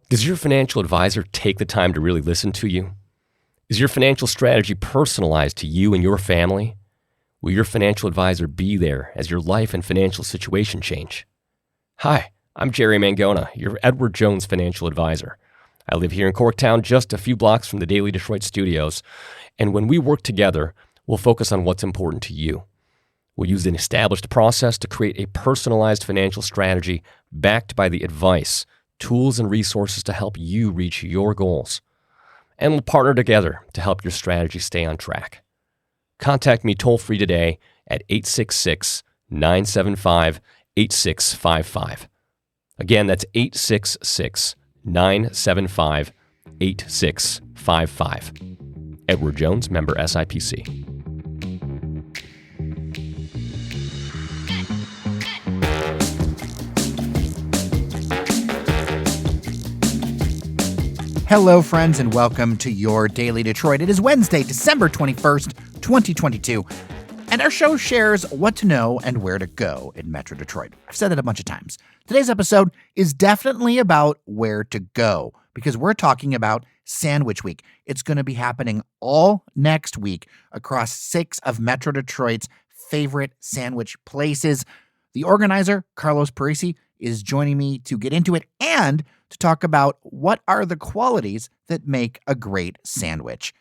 Does your financial advisor take the time to really listen to you? Is your financial strategy personalized to you and your family? Will your financial advisor be there as your life and financial situation change? Hi, I'm Jerry Mangona, your Edward Jones financial advisor. I live here in Corktown, just a few blocks from the Daily Detroit studios, and when we work together, we'll focus on what's important to you. We'll use an established process to create a personalized financial strategy backed by the advice, tools, and resources to help you reach your goals. And we'll partner together to help your strategy stay on track. Contact me toll-free today at 866-975-8655. Again, that's 866-975-8655. Edward Jones, member SIPC. Hello, friends, and welcome to your Daily Detroit. It is Wednesday, December 21st, 2022, and our show shares what to know and where to go in Metro Detroit. I've said it a bunch of times. Today's episode is definitely about where to go because we're talking about Sandwich Week. It's going to be happening all next week across 6 of Metro Detroit's favorite sandwich places. The organizer, Carlos Parisi, is joining me to get into it and to talk about what are the qualities that make a great sandwich.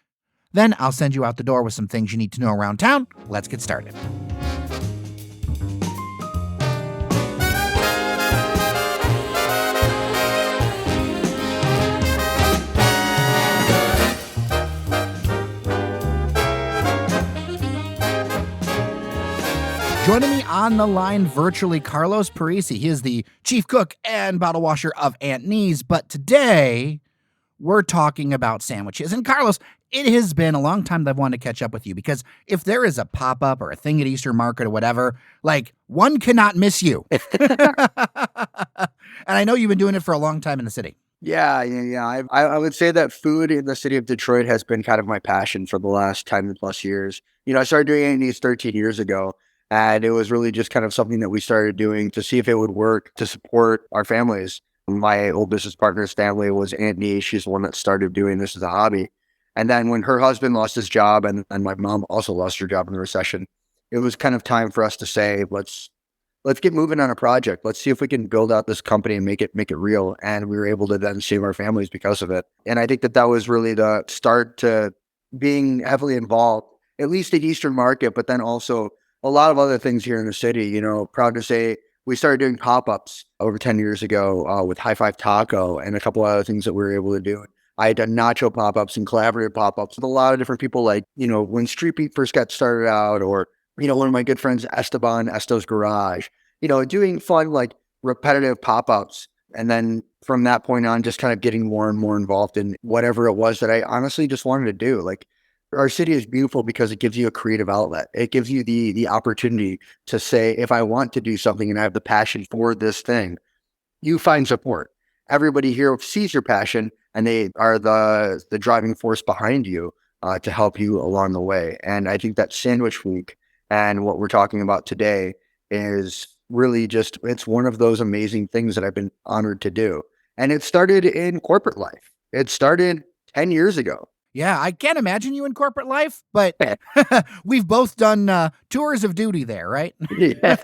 Then I'll send you out the door with some things you need to know around town. Let's get started. Joining me on the line virtually, Carlos Parisi. He is the chief cook and bottle washer of Aunt Nee's. But today, we're talking about sandwiches. And Carlos, it has been a long time that I've wanted to catch up with you because if there is a pop-up or a thing at Easter Market or whatever, like, one cannot miss you. And I know you've been doing it for a long time in the city. Yeah. I would say that food in the city of Detroit has been kind of my passion for the last 10 plus years. I started doing Aunt Nee's 13 years ago. And it was really just kind of something that we started doing to see if it would work to support our families. My old business partner's family was Aunt Nee. She's the one that started doing this as a hobby. And then when her husband lost his job and my mom also lost her job in the recession, it was kind of time for us to say, let's get moving on a project. Let's see if we can build out this company and make it real. And we were able to then save our families because of it. And I think that was really the start to being heavily involved, at least at Eastern Market, but then also a lot of other things here in the city. Proud to say we started doing pop-ups over 10 years ago with High Five Taco and a couple of other things that we were able to do. I had done nacho pop-ups and collaborative pop-ups with a lot of different people, like, when Street Beat first got started out, or, one of my good friends, Esteban, Esto's Garage, doing fun, like, repetitive pop-ups. And then from that point on, just kind of getting more and more involved in whatever it was that I honestly just wanted to do. Like, our city is beautiful because it gives you a creative outlet. It gives you the opportunity to say, if I want to do something and I have the passion for this thing, you find support. Everybody here sees your passion and they are the driving force behind you to help you along the way. And I think that Sandwich Week and what we're talking about today is really it's one of those amazing things that I've been honored to do. And it started in corporate life. It started 10 years ago. Yeah, I can't imagine you in corporate life, but we've both done tours of duty there, right? Yeah.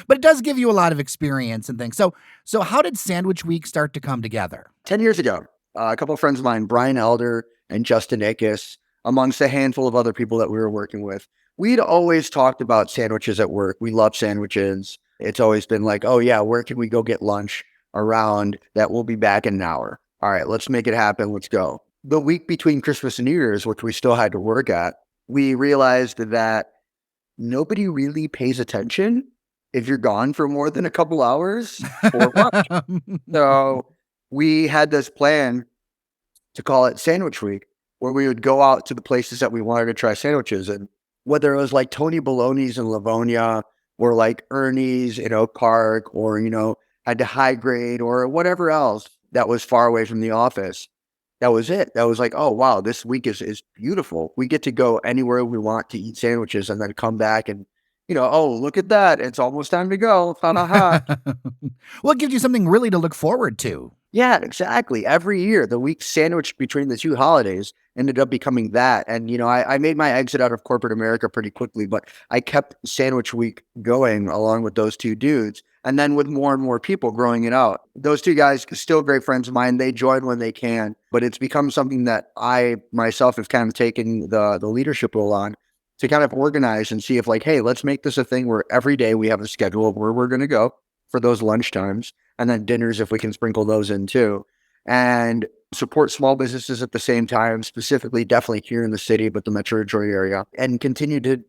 But it does give you a lot of experience and things. So how did Sandwich Week start to come together? 10 years ago, a couple of friends of mine, Brian Elder and Justin Ickes, amongst a handful of other people that we were working with, we'd always talked about sandwiches at work. We love sandwiches. It's always been like, oh yeah, where can we go get lunch around that? We'll be back in an hour. All right, let's make it happen. Let's go. The week between Christmas and New Year's, which we still had to work at, we realized that nobody really pays attention if you're gone for more than a couple hours or lunch. So we had this plan to call it Sandwich Week, where we would go out to the places that we wanted to try sandwiches. And whether it was like Tony Baloney's in Livonia or like Ernie's in Oak Park or, had to High Grade or whatever else that was far away from the office. That was it. That was like, oh, wow, this week is beautiful. We get to go anywhere we want to eat sandwiches and then come back and, oh, look at that. It's almost time to go. Ha, ha, ha. Well, it gives you something really to look forward to. Yeah, exactly. Every year, the week sandwiched between the two holidays ended up becoming that. And, I made my exit out of corporate America pretty quickly, but I kept Sandwich Week going along with those two dudes. And then with more and more people growing it out, those two guys, still great friends of mine, they join when they can. But it's become something that I myself have kind of taken the leadership role on to kind of organize and see if, like, hey, let's make this a thing where every day we have a schedule of where we're going to go for those lunch times, and then dinners if we can sprinkle those in too, and support small businesses at the same time, specifically definitely here in the city, but the Metro Detroit area, and continue to,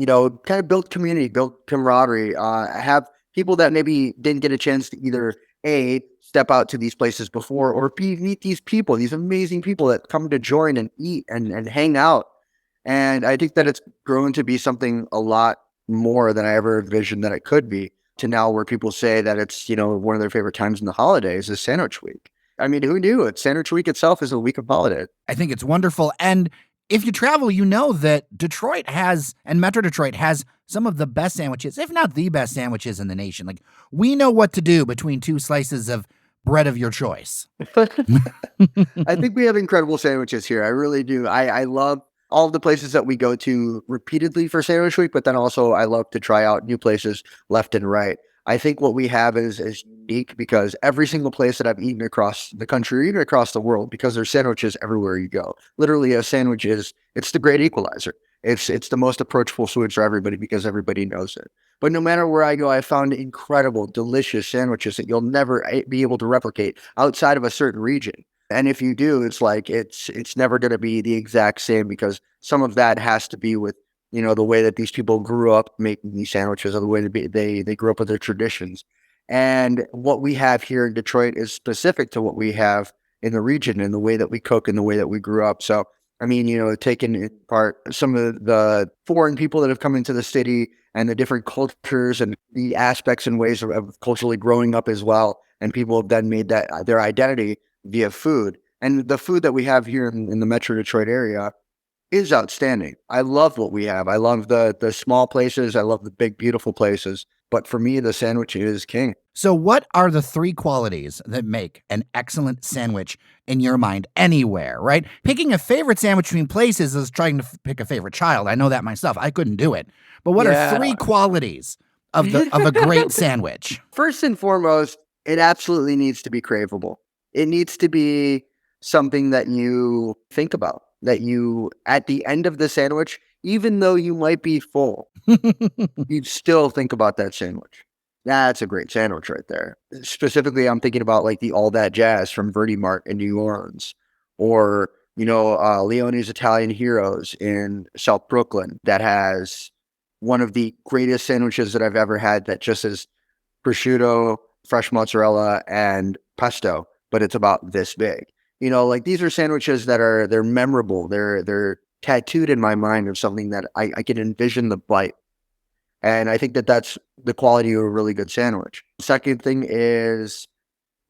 kind of build community, build camaraderie, have people that maybe didn't get a chance to either A, step out to these places before, or B, meet these people, these amazing people that come to join and eat and hang out. And I think that it's grown to be something a lot more than I ever envisioned that it could be, to now where people say that it's, one of their favorite times in the holidays is Sandwich Week. I mean, who knew it? Sandwich Week itself is a week of holiday. I think it's wonderful. And if you travel, you know that Detroit has, and Metro Detroit has, some of the best sandwiches, if not the best sandwiches in the nation. Like, we know what to do between two slices of bread of your choice. I think we have incredible sandwiches here. I really do. I love all of the places that we go to repeatedly for Sandwich Week, but then also I love to try out new places left and right. I think what we have is unique because every single place that I've eaten across the country, even across the world, because there's sandwiches everywhere you go. Literally, a sandwich it's the great equalizer. It's the most approachable food for everybody because everybody knows it. But no matter where I go, I found incredible, delicious sandwiches that you'll never be able to replicate outside of a certain region. And if you do, it's like it's never going to be the exact same because some of that has to be with, the way that these people grew up making these sandwiches, or the way they grew up with their traditions. And what we have here in Detroit is specific to what we have in the region and the way that we cook and the way that we grew up. So, I mean, taking in part some of the foreign people that have come into the city and the different cultures and the aspects and ways of culturally growing up as well. And people have then made that their identity via food. And the food that we have here in the Metro Detroit area is outstanding. I love what we have. I love the small places. I love the big, beautiful places. But for me, the sandwich is king. So what are the three qualities that make an excellent sandwich in your mind anywhere, right? Picking a favorite sandwich between places is trying to pick a favorite child. I know that myself. I couldn't do it. But what are three qualities of a great sandwich? First and foremost, it absolutely needs to be craveable. It needs to be something that you think about, that you, at the end of the sandwich, even though you might be full, you'd still think about that sandwich. That's a great sandwich right there. Specifically, I'm thinking about like the All That Jazz from Verdi Mart in New Orleans, or, Leone's Italian Heroes in South Brooklyn that has one of the greatest sandwiches that I've ever had that just is prosciutto, fresh mozzarella, and pesto, but it's about this big. Like these are sandwiches that they're memorable. They're tattooed in my mind of something that I can envision the bite. And I think that that's the quality of a really good sandwich. Second thing is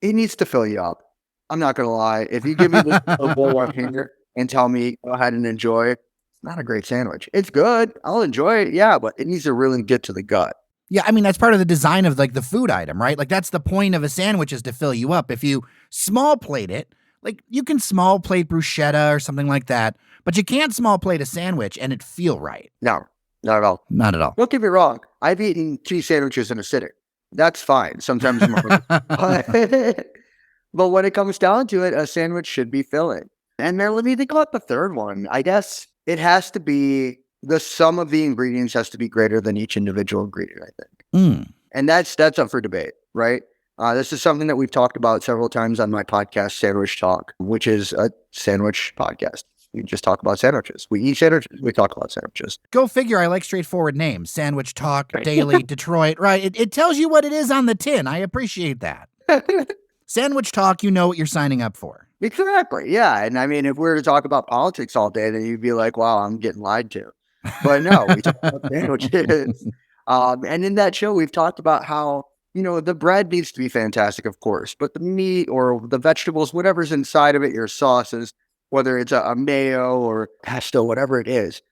it needs to fill you up. I'm not going to lie. If you give me a bowl of finger and tell me go ahead and enjoy it, it's not a great sandwich. It's good. I'll enjoy it. Yeah, but it needs to really get to the gut. Yeah, I mean, that's part of the design of like the food item, right? Like that's the point of a sandwich, is to fill you up. If you small plate it, like you can small plate bruschetta or something like that, but you can't small plate a sandwich and it feel right. No, not at all. Not at all. Don't get me wrong. I've eaten 2 sandwiches in a sitting. That's fine. Sometimes more. But when it comes down to it, a sandwich should be filling. And then let me think about the third one. I guess it has to be the sum of the ingredients has to be greater than each individual ingredient, I think. And that's up for debate, right? This is something that we've talked about several times on my podcast, Sandwich Talk, which is a sandwich podcast. We just talk about sandwiches. We eat sandwiches. We talk about sandwiches. Go figure. I like straightforward names. Sandwich Talk, Daily Detroit, right? It tells you what it is on the tin. I appreciate that. Sandwich Talk, you know what you're signing up for. Exactly. Yeah. And I mean, if we were to talk about politics all day, then you'd be like, wow, I'm getting lied to. But no, we talk about sandwiches. And in that show, we've talked about how, the bread needs to be fantastic, of course, but the meat or the vegetables, whatever's inside of it, your sauces, whether it's a mayo or pesto, whatever it is,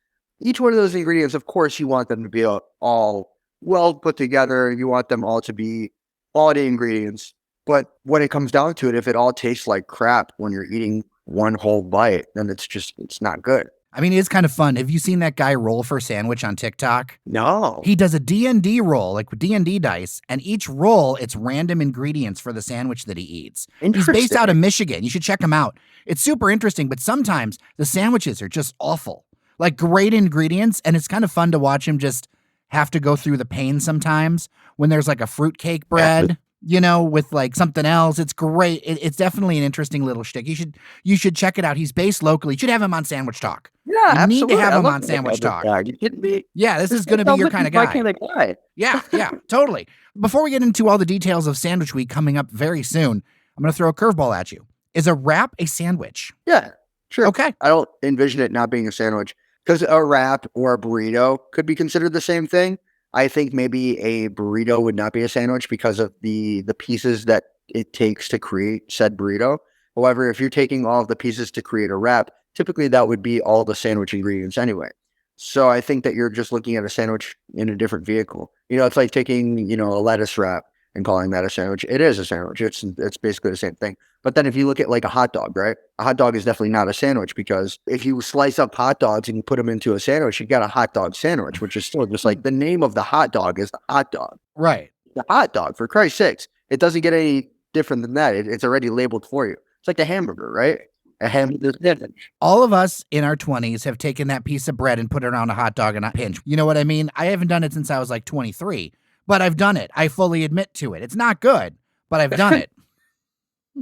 each one of those ingredients, of course, you want them to be all well put together. You want them all to be quality ingredients. But when it comes down to it, if it all tastes like crap when you're eating one whole bite, then it's not good. I mean, it's kind of fun. Have you seen that guy roll for sandwich on TikTok? No. He does a D&D roll, like with D&D dice, and each roll, it's random ingredients for the sandwich that he eats. He's based out of Michigan. You should check him out. It's super interesting, but sometimes the sandwiches are just awful. Like great ingredients, and it's kind of fun to watch him just have to go through the pain sometimes when there's like a fruitcake bread, with like something else. It's great. It's definitely an interesting little shtick. You should check it out. He's based locally. You should have him on Sandwich Talk. Yeah, you absolutely. need to have him on Sandwich Talk. You kidding me? Yeah, this is going to be your kind of guy. Yeah, totally. Before we get into all the details of Sandwich Week coming up very soon, I'm going to throw a curveball at you. Is a wrap a sandwich? Yeah, sure. Okay. I don't envision it not being a sandwich because a wrap or a burrito could be considered the same thing. I think maybe a burrito would not be a sandwich because of the pieces that it takes to create said burrito. However, if you're taking all of the pieces to create a wrap, typically that would be all the sandwich ingredients anyway. So I think that you're just looking at a sandwich in a different vehicle. It's like taking, a lettuce wrap and calling that a sandwich. It is a sandwich. It's basically the same thing. But then if you look at like a hot dog, right? A hot dog is definitely not a sandwich because if you slice up hot dogs and you put them into a sandwich, you got a hot dog sandwich, which is still just like the name of the hot dog is the hot dog. Right. The hot dog, for Christ's sakes. It doesn't get any different than that. It's already labeled for you. It's like the hamburger, right? A hamburger sandwich. All of us in our 20s have taken that piece of bread and put it on a hot dog and a pinch. You know what I mean? I haven't done it since I was like 23, but I've done it. I fully admit to it. It's not good, but I've done it.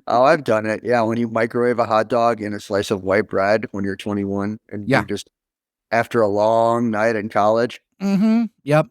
Oh, I've done it. Yeah, when you microwave a hot dog in a slice of white bread when you're 21 and you're just after a long night in college. Mm-hmm. Yep.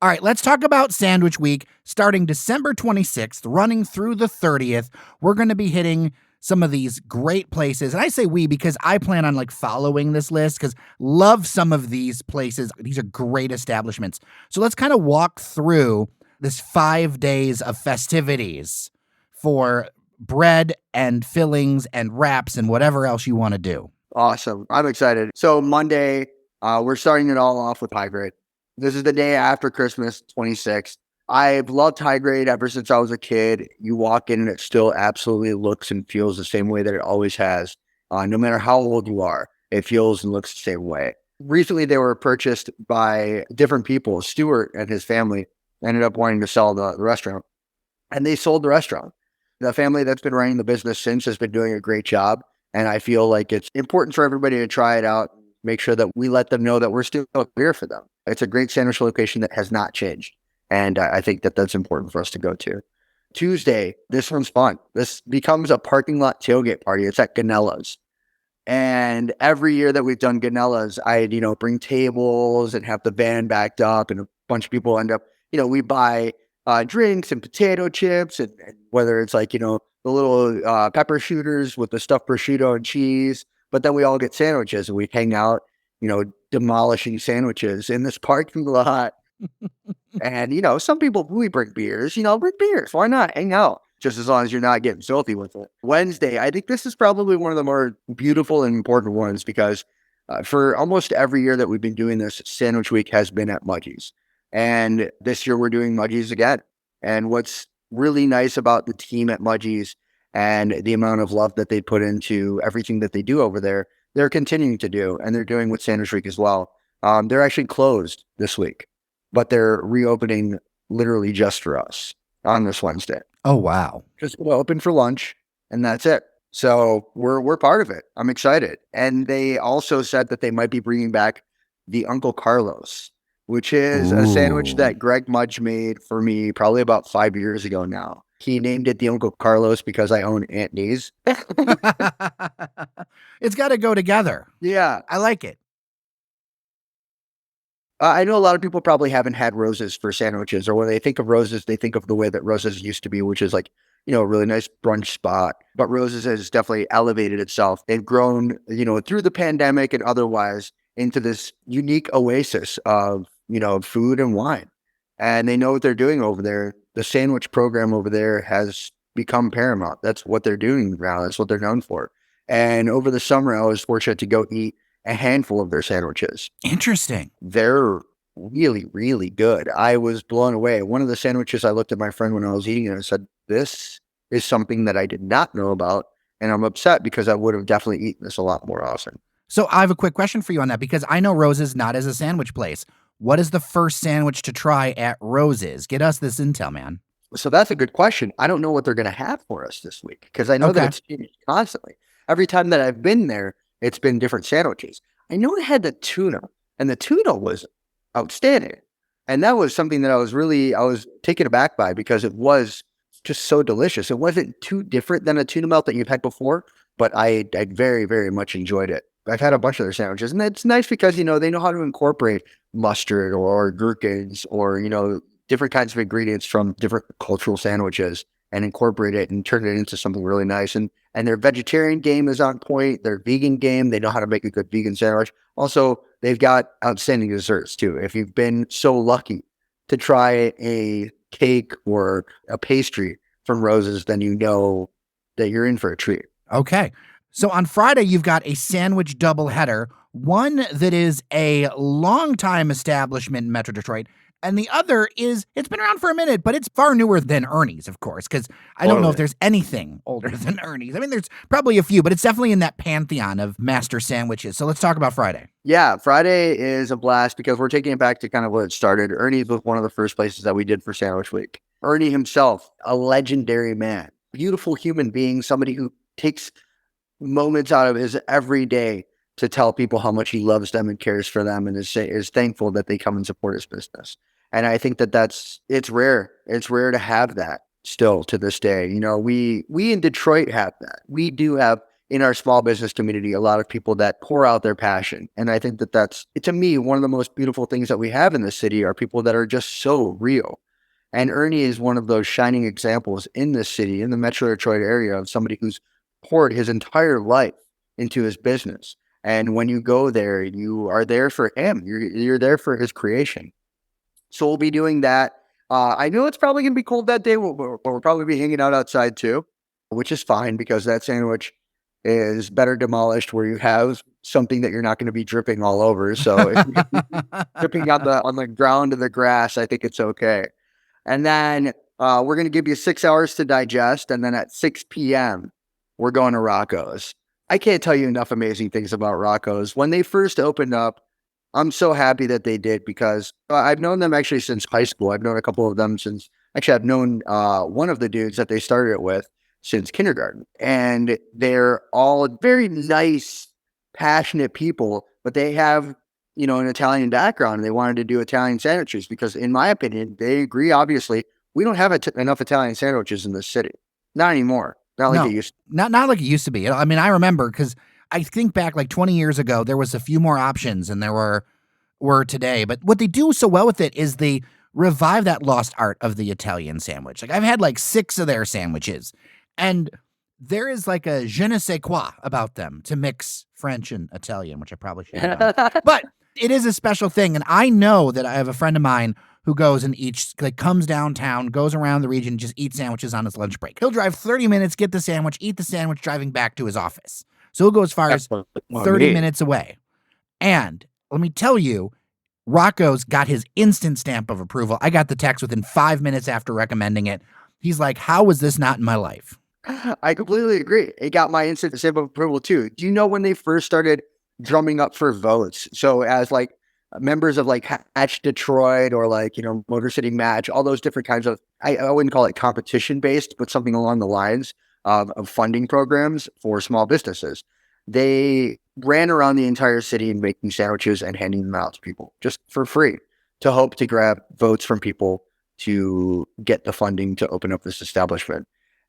All right, let's talk about Sandwich Week. Starting December 26th, running through the 30th, we're going to be hitting some of these great places. And I say we because I plan on like following this list because love some of these places. These are great establishments. So let's kind of walk through this 5 days of festivities for bread and fillings and wraps and whatever else you want to do. Awesome. I'm excited. So Monday, we're starting it all off with high grade. This is the day after Christmas, 26th. I've loved high grade ever since I was a kid. You walk in and it still absolutely looks and feels the same way that it always has. No matter how old you are, it feels and looks the same way. Recently, they were purchased by different people. Stuart and his family ended up wanting to sell the restaurant, and they sold the restaurant. The family that's been running the business since has been doing a great job, and I feel like it's important for everybody to try it out, make sure that we let them know that we're still here for them. It's a great sandwich location that has not changed. And I think that that's important for us to go to. Tuesday, this one's fun. This becomes a parking lot tailgate party. It's at Ganella's. And every year that we've done Ganella's, I, bring tables and have the van backed up and a bunch of people end up, we buy drinks and potato chips and whether it's like, the little pepper shooters with the stuffed prosciutto and cheese. But then we all get sandwiches and we hang out, demolishing sandwiches in this parking lot. And, some people, we bring beers, bring beers. Why not? Hang out. Just as long as you're not getting filthy with it. Wednesday, I think this is probably one of the more beautiful and important ones because for almost every year that we've been doing this, Sandwich Week has been at Mudgie's. And this year we're doing Mudgie's again. And what's really nice about the team at Mudgie's and the amount of love that they put into everything that they do over there, they're continuing to do. And they're doing with Sandwich Week as well. They're actually closed this week, but they're reopening literally just for us on this Wednesday. Oh, wow. Just open for lunch and that's it. So we're part of it. I'm excited. And they also said that they might be bringing back the Uncle Carlos, which is a sandwich that Greg Mudge made for me probably about 5 years ago now. He named it the Uncle Carlos because I own Aunt Nee's. It's got to go together. Yeah. I like it. I know a lot of people probably haven't had Rose's for sandwiches, or when they think of Rose's, they think of the way that Rose's used to be, which is like, a really nice brunch spot. But Rose's has definitely elevated itself and grown, through the pandemic and otherwise into this unique oasis of, food and wine. And they know what they're doing over there. The sandwich program over there has become paramount. That's what they're doing now. That's what they're known for. And over the summer, I was fortunate to go eat a handful of their sandwiches. Interesting. They're really, really good. I was blown away. One of the sandwiches, I looked at my friend when I was eating it and I said, this is something that I did not know about. And I'm upset because I would have definitely eaten this a lot more often. So I have a quick question for you on that, because I know Rose's not as a sandwich place. What is the first sandwich to try at Rose's? Get us this intel, man. So that's a good question. I don't know what they're going to have for us this week because I know that Okay. it's changed constantly. Every time that I've been there, it's been different sandwiches. I know it had the tuna, and the tuna was outstanding. And that was something that I was taken aback by because it was just so delicious. It wasn't too different than a tuna melt that you've had before, but I very, very much enjoyed it. I've had a bunch of their sandwiches, and it's nice because, they know how to incorporate mustard or gherkins or, different kinds of ingredients from different cultural sandwiches and incorporate it and turn it into something really nice. And their vegetarian game is on point. Their vegan game, they know how to make a good vegan sandwich. Also, they've got outstanding desserts too. If you've been so lucky to try a cake or a pastry from Rose's, then you know that you're in for a treat. Okay. So on Friday, you've got a sandwich doubleheader, one that is a longtime establishment in Metro Detroit, and the other it's been around for a minute, but it's far newer than Ernie's, of course, because I don't know if there's anything older than Ernie's. I mean, there's probably a few, but it's definitely in that pantheon of master sandwiches. So let's talk about Friday. Yeah, Friday is a blast because we're taking it back to kind of where it started. Ernie's was one of the first places that we did for Sandwich Week. Ernie himself, a legendary man, beautiful human being, somebody who takes moments out of his every day to tell people how much he loves them and cares for them and is thankful that they come and support his business. And I think it's rare. It's rare to have that still to this day. We in Detroit have that. We do have in our small business community a lot of people that pour out their passion. And I think that's, to me, one of the most beautiful things that we have in the city are people that are just so real. And Ernie is one of those shining examples in this city, in the Metro Detroit area, of somebody who's poured his entire life into his business. And when you go there, you are there for him. You're there for his creation. So we'll be doing that. I know it's probably going to be cold that day, but we'll probably be hanging out outside too, which is fine because that sandwich is better demolished where you have something that you're not going to be dripping all over. So if you're dripping on the ground of the grass, I think it's okay. And then we're going to give you 6 hours to digest. And then at 6 p.m., we're going to Rocco's. I can't tell you enough amazing things about Rocco's. When they first opened up, I'm so happy that they did because I've known them actually since high school. I've known a couple of them I've known one of the dudes that they started it with since kindergarten. And they're all very nice, passionate people, but they have, an Italian background and they wanted to do Italian sandwiches because in my opinion, they agree, obviously, we don't have enough Italian sandwiches in this city. Not anymore. Not like it used to. Not like it used to be. I mean, I remember because I think back like 20 years ago, there was a few more options than there were today. But what they do so well with it is they revive that lost art of the Italian sandwich. Like I've had like 6 of their sandwiches, and there is like a je ne sais quoi about them to mix French and Italian, which I probably should have done. But it is a special thing. And I know that I have a friend of mine who goes and comes downtown, goes around the region, just eats sandwiches on his lunch break. He'll drive 30 minutes, get the sandwich, eat the sandwich, driving back to his office. So he'll go as far as 30 minutes away. And let me tell you, Rocco's got his instant stamp of approval. I got the text within 5 minutes after recommending it. He's like, how was this not in my life? I completely agree. It got my instant stamp of approval too. Do you know when they first started drumming up for votes? So as like members of like Hatch Detroit or like, Motor City Match, all those different kinds of, I wouldn't call it competition based, but something along the lines of funding programs for small businesses. They ran around the entire city making sandwiches and handing them out to people just for free to hope to grab votes from people to get the funding to open up this establishment.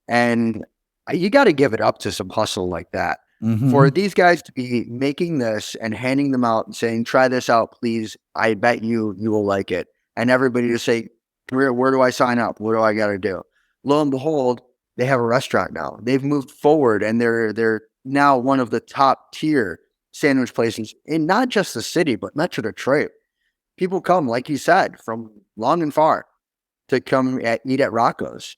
And you got to give it up to some hustle like that. Mm-hmm. For these guys to be making this and handing them out and saying, try this out, please. I bet you will like it. And everybody to say, where do I sign up? What do I got to do? Lo and behold, they have a restaurant now. They've moved forward and they're now one of the top tier sandwich places in not just the city, but Metro Detroit. People come, like you said, from long and far to come eat at Rocco's.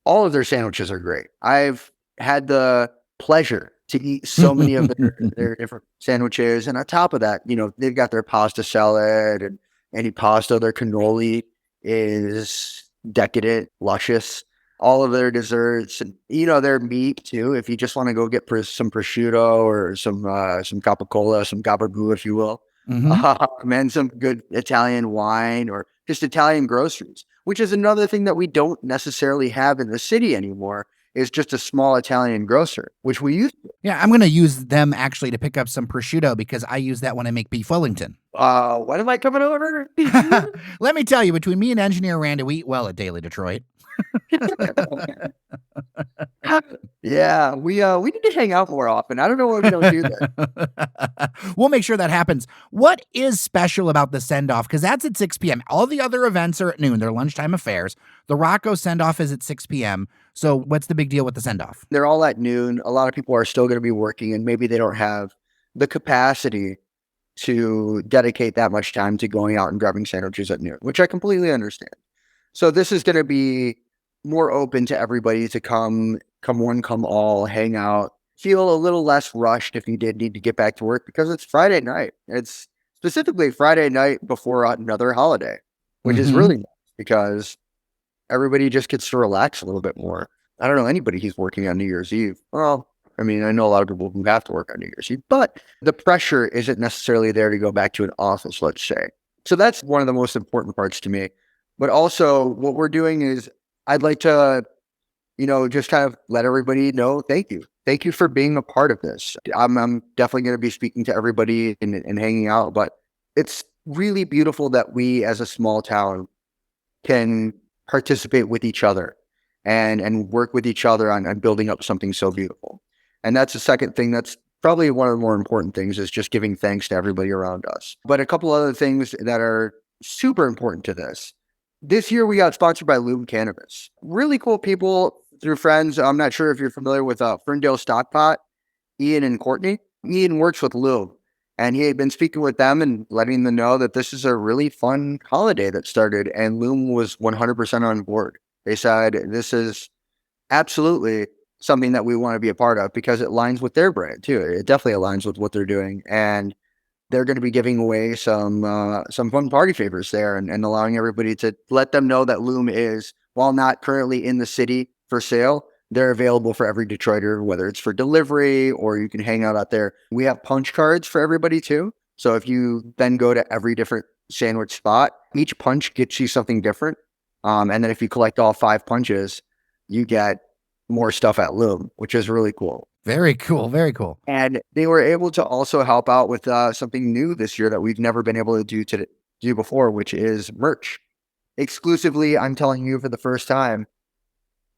All of their sandwiches are great. I've had the pleasure to eat so many of their different sandwiches. And on top of that, they've got their pasta salad and any pasta. Their cannoli is decadent, luscious. all of their desserts, and their meat too. If you just want to go get some prosciutto or some capicola, some gabagool, if you will, Hmm. and some good Italian wine or just Italian groceries, which is another thing that we don't necessarily have in the city anymore. Is just a small Italian grocer, which we used to. Yeah, I'm going to use them actually to pick up some prosciutto because I use that when I make beef Wellington. When am I coming over? Let me tell you, between me and Engineer Randy, we eat well at Daily Detroit. Yeah, we need to hang out more often. I don't know why we don't do that. We'll make sure that happens. What is special about the send-off? Because that's at 6 p.m. All the other events are at noon. They're lunchtime affairs. The Rocco send-off is at 6 p.m. So what's the big deal with the send-off? They're all at noon. A lot of people are still going to be working, and maybe they don't have the capacity to dedicate that much time to going out and grabbing sandwiches at noon, which I completely understand. So this is going to be more open to everybody to come one, come all, hang out, feel a little less rushed if you did need to get back to work because it's Friday night. It's specifically Friday night before another holiday, which is really nice because everybody just gets to relax a little bit more. I don't know anybody who's working on New Year's Eve. Well, I mean, I know a lot of people who have to work on New Year's Eve, but the pressure isn't necessarily there to go back to an office, let's say. So that's one of the most important parts to me. But also what we're doing is I'd like to, just kind of let everybody know, thank you. Thank you for being a part of this. I'm definitely going to be speaking to everybody and hanging out, but it's really beautiful that we as a small town can participate with each other and work with each other on building up something so beautiful. And that's the second thing that's probably one of the more important things is just giving thanks to everybody around us. But a couple other things that are super important to this. This year we got sponsored by Loom Cannabis. Really cool people through friends. I'm not sure if you're familiar with Ferndale Stockpot, Ian and Courtney. Ian works with Loom. And he had been speaking with them and letting them know that this is a really fun holiday that started. And Loom was 100% on board. They said, this is absolutely something that we want to be a part of because it aligns with their brand too. It definitely aligns with what they're doing. And they're going to be giving away some fun party favors there and allowing everybody to let them know that Loom is, while not currently in the city for sale, they're available for every Detroiter, whether it's for delivery or you can hang out there. We have punch cards for everybody too. So if you then go to every different sandwich spot, each punch gets you something different. And then if you collect all 5 punches, you get more stuff at Loom, which is really cool. Very cool. Very cool. And they were able to also help out with something new this year that we've never been able to do before, which is merch. Exclusively, I'm telling you for the first time,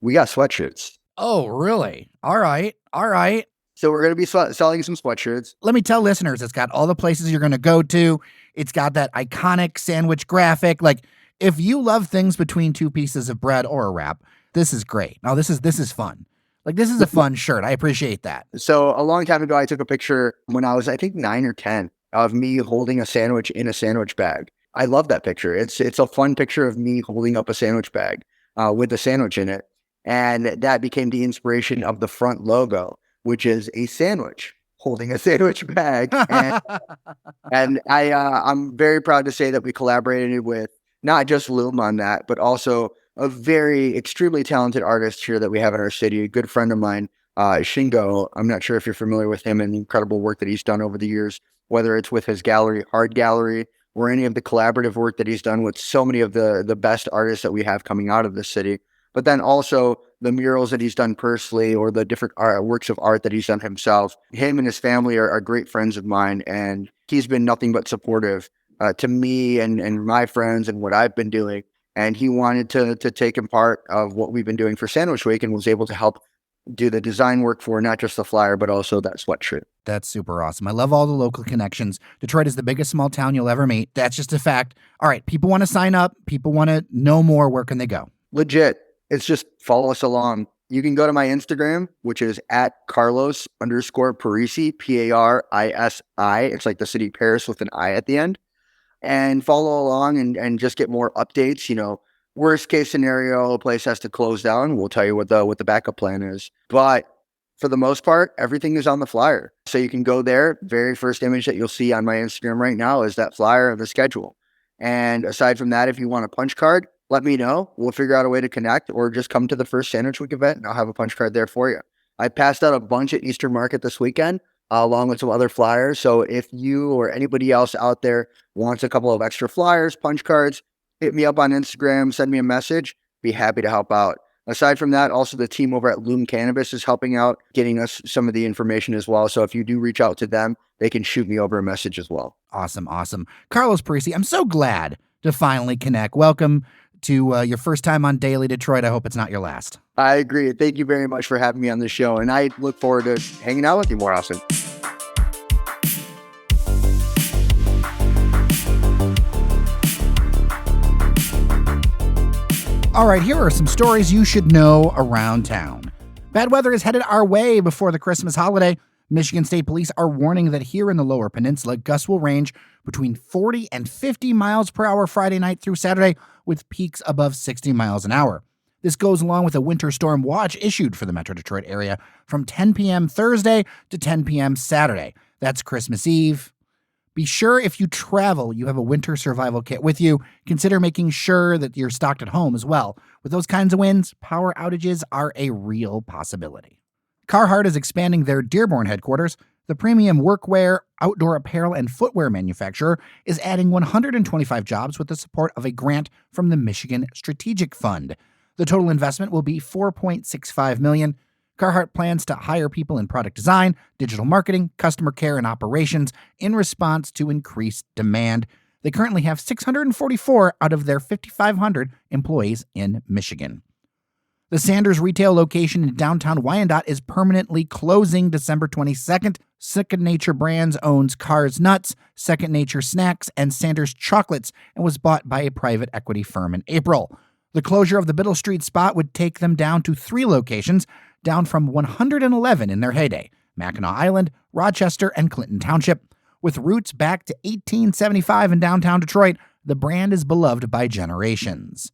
we got sweatshirts. Oh, really? All right. All right. So we're going to be selling some sweatshirts. Let me tell listeners, it's got all the places you're going to go to. It's got that iconic sandwich graphic. Like, if you love things between 2 pieces of bread or a wrap, this is great. Now, this is fun. Like, this is a fun shirt. I appreciate that. So a long time ago, I took a picture when I was, I think, 9 or 10 of me holding a sandwich in a sandwich bag. I love that picture. It's a fun picture of me holding up a sandwich bag with the sandwich in it. And that became the inspiration of the front logo, which is a sandwich holding a sandwich bag. And I'm very proud to say that we collaborated with not just Loom on that, but also a very extremely talented artist here that we have in our city, a good friend of mine, Shingo. I'm not sure if you're familiar with him and the incredible work that he's done over the years, whether it's with his gallery, Hard Gallery, or any of the collaborative work that he's done with so many of the best artists that we have coming out of the city. But then also the murals that he's done personally or the different works of art that he's done himself. Him and his family are great friends of mine, and he's been nothing but supportive to me and my friends and what I've been doing. And he wanted to take in part of what we've been doing for Sandwich Week and was able to help do the design work for not just the flyer, but also that sweatshirt. That's super awesome. I love all the local connections. Detroit is the biggest small town you'll ever meet. That's just a fact. All right, people want to sign up. People want to know more. Where can they go? Legit. It's just follow us along. You can go to my Instagram, which is at Carlos_Parisi, Parisi. It's like the city Paris with an I at the end. And follow along and just get more updates. Worst case scenario, a place has to close down. We'll tell you what the backup plan is. But for the most part, everything is on the flyer. So you can go there. Very first image that you'll see on my Instagram right now is that flyer of the schedule. And aside from that, if you want a punch card, let me know. We'll figure out a way to connect, or just come to the first Sandwich Week event and I'll have a punch card there for you. I passed out a bunch at Eastern Market this weekend, along with some other flyers. So if you or anybody else out there wants a couple of extra flyers, punch cards, hit me up on Instagram, send me a message. Be happy to help out. Aside from that, also the team over at Loom Cannabis is helping out, getting us some of the information as well. So if you do reach out to them, they can shoot me over a message as well. Awesome. Carlos Parisi, I'm so glad to finally connect. Welcome to your first time on Daily Detroit. I hope it's not your last. I agree. Thank you very much for having me on the show, and I look forward to hanging out with you more often. All right, here are some stories you should know around town. Bad weather is headed our way before the Christmas holiday. Michigan State Police are warning that here in the Lower Peninsula, gusts will range between 40 and 50 miles per hour Friday night through Saturday, with peaks above 60 miles an hour. This goes along with a winter storm watch issued for the Metro Detroit area from 10 p.m. Thursday to 10 p.m. Saturday. That's Christmas Eve. Be sure if you travel, you have a winter survival kit with you. Consider making sure that you're stocked at home as well. With those kinds of winds, power outages are a real possibility. Carhartt is expanding their Dearborn headquarters. The premium workwear, outdoor apparel, and footwear manufacturer is adding 125 jobs with the support of a grant from the Michigan Strategic Fund. The total investment will be $4.65 million. Carhartt plans to hire people in product design, digital marketing, customer care, and operations in response to increased demand. They currently have 644 out of their 5,500 employees in Michigan. The Sanders retail location in downtown Wyandotte is permanently closing December 22nd. Second Nature Brands owns Cars Nuts, Second Nature Snacks, and Sanders Chocolates, and was bought by a private equity firm in April. The closure of the Biddle Street spot would take them down to 3 locations, down from 111 in their heyday: Mackinac Island, Rochester, and Clinton Township. With roots back to 1875 in downtown Detroit, the brand is beloved by generations.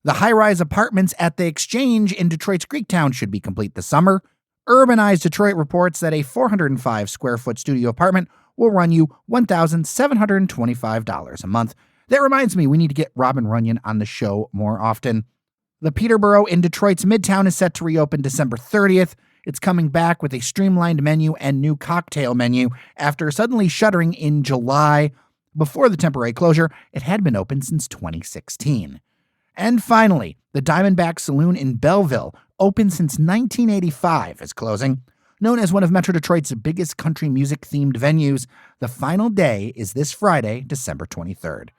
The high-rise apartments at the Exchange in Detroit's Greektown should be complete this summer. Urbanized Detroit reports that a 405-square-foot studio apartment will run you $1,725 a month. That reminds me, we need to get Robin Runyon on the show more often. The Peterborough in Detroit's Midtown is set to reopen December 30th. It's coming back with a streamlined menu and new cocktail menu after suddenly shuttering in July. Before the temporary closure, it had been open since 2016. And finally, the Diamondback Saloon in Belleville, open since 1985, is closing. Known as one of Metro Detroit's biggest country music-themed venues, the final day is this Friday, December 23rd.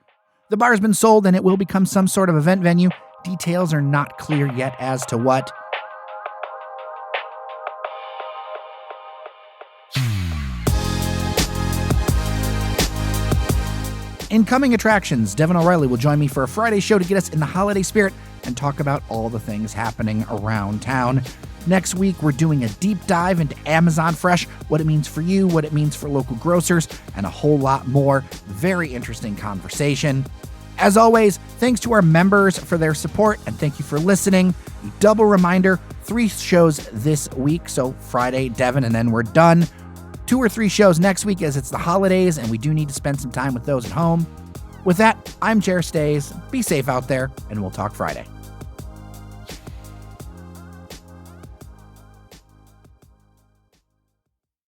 The bar's been sold and it will become some sort of event venue. Details are not clear yet as to what. In coming attractions, Devin O'Reilly will join me for a Friday show to get us in the holiday spirit and talk about all the things happening around town. Next week, we're doing a deep dive into Amazon Fresh, what it means for you, what it means for local grocers, and a whole lot more. Very interesting conversation. As always, thanks to our members for their support, and thank you for listening. Double reminder, 3 shows this week, so Friday, Devin, and then we're done. 2 or 3 shows next week as it's the holidays, and we do need to spend some time with those at home. With that, I'm Jer Stays. Be safe out there, and we'll talk Friday.